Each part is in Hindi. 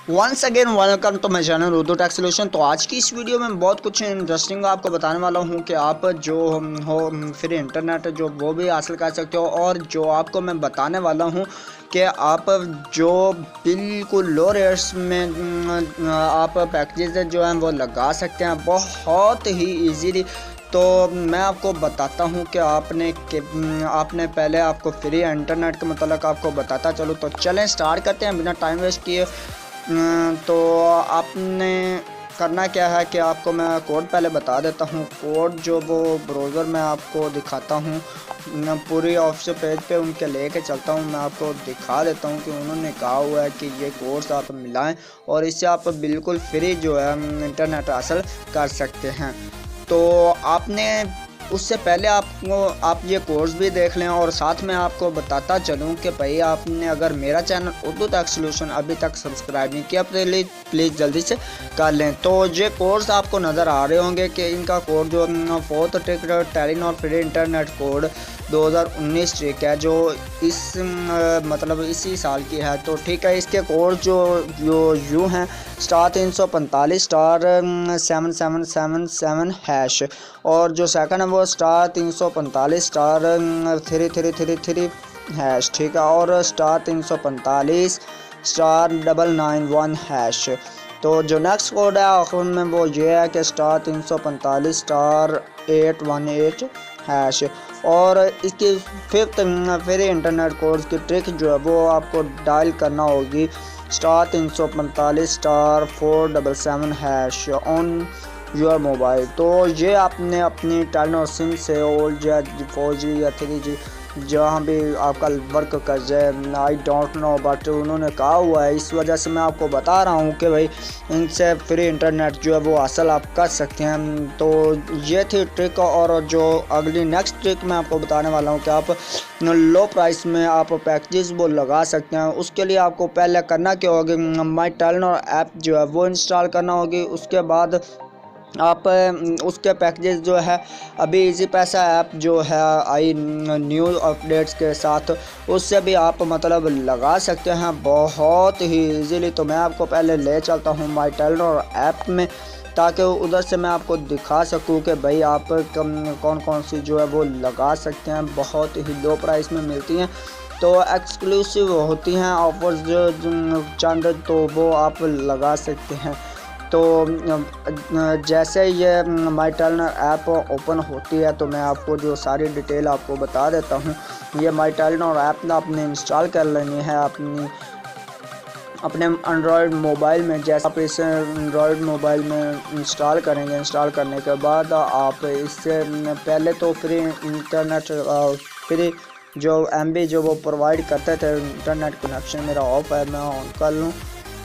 Once again welcome to my channel Urdu tech solution. तो आज की इस वीडियो में बहुत कुछ इंटरेस्टिंग आपको बताने वाला हूं कि आप जो हो फिर इंटरनेट जो वो भी हासिल कर सकते हो, और जो आपको मैं बताने वाला हूं कि आप जो बिल्कुल लो रेट्स में आप पैकेजेस जो हैं वो लगा सकते हैं बहुत ही इजीली। तो मैं आपको बताता हूं कि आपने पहले आपको फ्री इंटरनेट के मतलब आपको बताता चलो। तो चलें स्टार्ट करते हैं बिना टाइम वेस्ट किए। तो आपने करना क्या है कि आपको मैं कोड पहले बता देता हूँ। कोड जो वो ब्राउज़र में आपको दिखाता हूँ, मैं पूरी ऑफिशियल पेज पे उनके लेके चलता हूँ, मैं आपको दिखा देता हूँ कि उन्होंने कहा हुआ है कि ये कोर्स आप मिलाएं और इससे आप बिल्कुल फ्री जो है इंटरनेट हासिल कर सकते हैं। तो आपने उससे पहले आप ये कोर्स भी देख लें, और साथ में आपको बताता चलूँ कि भाई आपने अगर मेरा चैनल उर्दू टेक सोल्यूशन अभी तक सब्सक्राइब नहीं किया प्लीज़ जल्दी से कर लें। तो ये कोर्स आपको नज़र आ रहे होंगे कि इनका कोड जो 4th ticket Telenor free internet code 2019 trick है, जो मतलब इसी साल की है। तो ठीक है, इसके कोड जो यूँ हैं *345*7777# और जो सेकंड है वो *345*3333#, ठीक है, और *345*991#। तो जो नेक्स्ट कोड है आखिर में वो ये है कि *345*818#। और इसकी फिफ्थ फ्री इंटरनेट कोर्स की ट्रिक जो है वो आपको डायल करना होगी *345*477# ऑन योर मोबाइल। तो ये आपने अपनी टेलीनॉर सिम से और 4G या 3G जहाँ भी आपका वर्क कर जाए, आई डोंट नो, बट उन्होंने कहा हुआ है, इस वजह से मैं आपको बता रहा हूँ कि भाई इनसे फ्री इंटरनेट जो है वो हासिल आप कर सकते हैं। तो ये थी ट्रिक, और जो अगली नेक्स्ट ट्रिक मैं आपको बताने वाला हूँ कि आप लो प्राइस में आप पैकेजेस वो लगा सकते हैं। उसके लिए आपको पहले करना क्या होगी, माई टेलीनॉर ऐप जो है वो इंस्टॉल करना होगी। उसके बाद आप उसके पैकेजेस जो है अभी इजी पैसा ऐप जो है आई न्यू अपडेट्स के साथ, उससे भी आप मतलब लगा सकते हैं बहुत ही इजीली। तो मैं आपको पहले ले चलता हूँ माई टेलीनॉर ऐप में, ताकि उधर से मैं आपको दिखा सकूं कि भाई आप कौन कौन सी जो है वो लगा सकते हैं, बहुत ही लो प्राइस में मिलती हैं। तो एक्सक्लूसिव होती हैं ऑफर्स जो चंद, तो वो आप लगा सकते हैं। तो जैसे ये माई टेलीनॉर ऐप ओपन होती है तो मैं आपको जो सारी डिटेल आपको बता देता हूँ। ये माई टेलीनॉर ऐप ना आपने इंस्टॉल कर लेनी है अपने एंड्रॉयड मोबाइल में। जैसे आप इसे एंड्रॉयड मोबाइल में इंस्टॉल करेंगे, इंस्टॉल करने के बाद आप इससे पहले तो फ्री इंटरनेट फ्री जो MB जो वो प्रोवाइड करते थे, इंटरनेट कनेक्शन मेरा ऑफ है, मैं ऑन कर लूँ।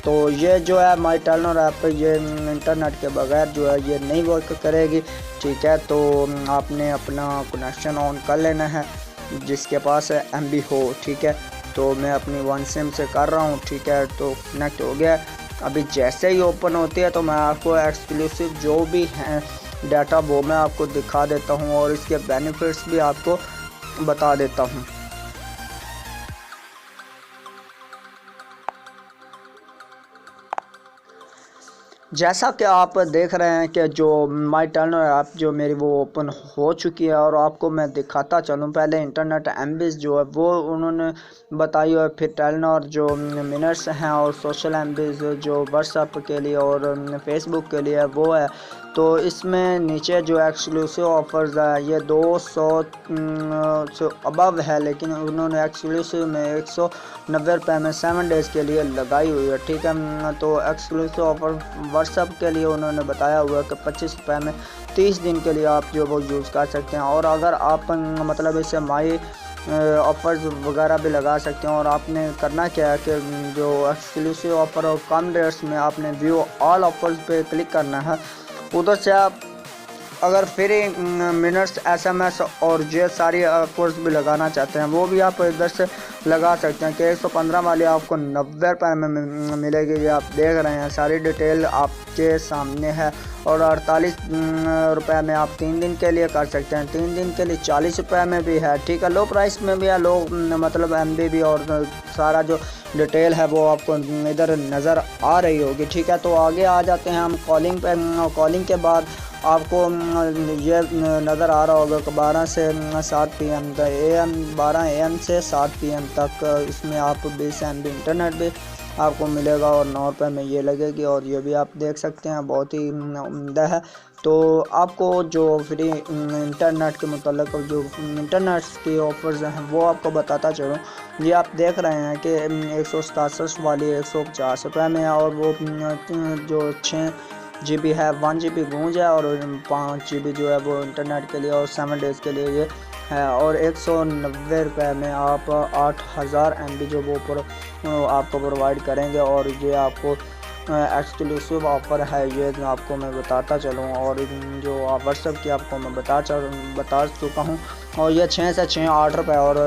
तो ये जो है माई टेलीनॉर ऐप ये इंटरनेट के बगैर जो है ये नहीं वर्क करेगी, ठीक है। तो आपने अपना कनेक्शन ऑन कर लेना है जिसके पास MB हो, ठीक है। तो मैं अपनी वन सिम से कर रहा हूँ, ठीक है, तो कनेक्ट हो गया। अभी जैसे ही ओपन होती है तो मैं आपको एक्सक्लूसिव जो भी हैं डाटा वो मैं आपको दिखा देता हूँ, और इसके बेनिफिट्स भी आपको बता देता हूँ। जैसा कि आप देख रहे हैं कि जो माई टेलीनॉर ऐप जो मेरी वो ओपन हो चुकी है, और आपको मैं दिखाता चलूँ पहले इंटरनेट MBs जो है वो उन्होंने बताई है, फिर टेलीनॉर जो मिनट्स हैं, और सोशल MBs जो व्हाट्सएप के लिए और फेसबुक के लिए वो है। तो इसमें नीचे जो एक्सक्लूसिव ऑफर्स है ये 200 से अबव है, लेकिन उन्होंने एक्सक्लूसिव में 190 रुपये में 7 डेज़ के लिए लगाई हुई है, ठीक है। तो एक्सक्लूसिव ऑफर व्हाट्सएप के लिए उन्होंने बताया हुआ है कि 25 रुपये में 30 दिन के लिए आप जो वो यूज़ कर सकते हैं। और अगर आप मतलब इसे माई ऑफर्स वगैरह भी लगा सकते हैं। और आपने करना क्या है कि जो एक्सक्लूसिव ऑफर और कम रेट्स में आपने व्यू ऑल ऑफर्स पे क्लिक करना है। उधर से आप अगर फ्री मिनट्स SMS और ये सारी ऑफर्स भी लगाना चाहते हैं वो भी आप इधर से लगा सकते हैं कि 115 वाली आपको 90 रुपये में मिलेगी। ये आप देख रहे हैं, सारी डिटेल आपके सामने है। और 48 रुपये में आप 3 दिन के लिए कर सकते हैं। 3 दिन के लिए 40 रुपये में भी है, ठीक है, लो प्राइस में भी है, लो मतलब MB भी, और सारा जो डिटेल है वो आपको इधर नज़र आ रही होगी, ठीक है। तो आगे आ जाते हैं हम कॉलिंग पे। कॉलिंग के बाद आपको ये नज़र आ रहा होगा कि 12 से 7 PM तक, AM 12 AM से 7 PM तक इसमें आप 20 MB इंटरनेट भी आपको मिलेगा और 9 रुपये में ये लगेगी। और ये भी आप देख सकते हैं, बहुत ही उम्दा है। तो आपको जो फ्री इंटरनेट के मतलब जो इंटरनेट के ऑफर्स हैं वो आपको बताता चलूँ। ये आप देख रहे हैं कि 167 वाली 150 रुपये में है, और वो जो 6 GB है, 1 GB गूंज है, और 5 GB जो है वो इंटरनेट के लिए और 7 डेज़ के लिए ये है। और 190 रुपये में आप 8000 MB जो वो आपको प्रोवाइड करेंगे। और ये आपको एक्सक्लूसिव ऑफ़र है, ये आपको मैं बताता चलूँ। और जो व्हाट्सएप की आपको मैं बता चुका हूँ। और ये 6 से 6 8 रुपये और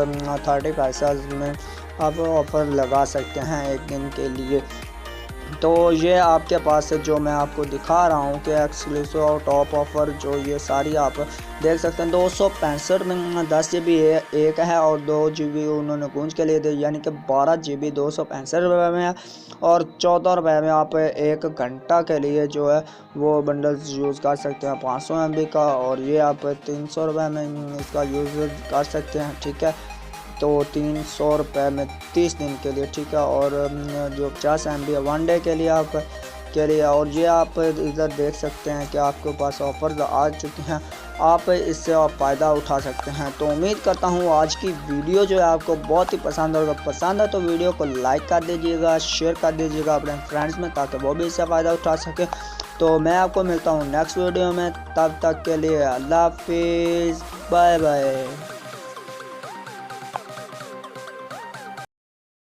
30 पैसा में आप ऑफ़र लगा सकते हैं 1 दिन के लिए। तो ये आपके पास है जो मैं आपको दिखा रहा हूँ कि एक्सक्लूसिव और टॉप ऑफ़र जो ये सारी आप देख सकते हैं। 265 में 10 GB एक है, और 2 GB उन्होंने गूंज के लिए दे, यानी कि 12 GB 265 रुपये में है। और 14 रुपये में आप 1 घंटा के लिए जो है वो बंडल्स यूज़ कर सकते हैं 500 MB का। और ये आप 300 रुपये में इसका यूज़ कर सकते हैं, ठीक है। तो 300 रुपये में 30 दिन के लिए, ठीक है। और जो 50 MB है 1 डे के लिए आप के लिए। और ये आप इधर देख सकते हैं कि आपके पास ऑफ़र्स आ चुके हैं, आप इससे आप फ़ायदा उठा सकते हैं। तो उम्मीद करता हूँ आज की वीडियो जो है आपको बहुत ही पसंद होगा। पसंद है तो वीडियो को लाइक कर दीजिएगा, शेयर कर दीजिएगा अपने फ्रेंड्स में, ताकि वो भी इससे फ़ायदा उठा सके। तो मैं आपको मिलता हूँ नेक्स्ट वीडियो में, तब तक के लिए अल्लाह हाफिज़, बाय बाय।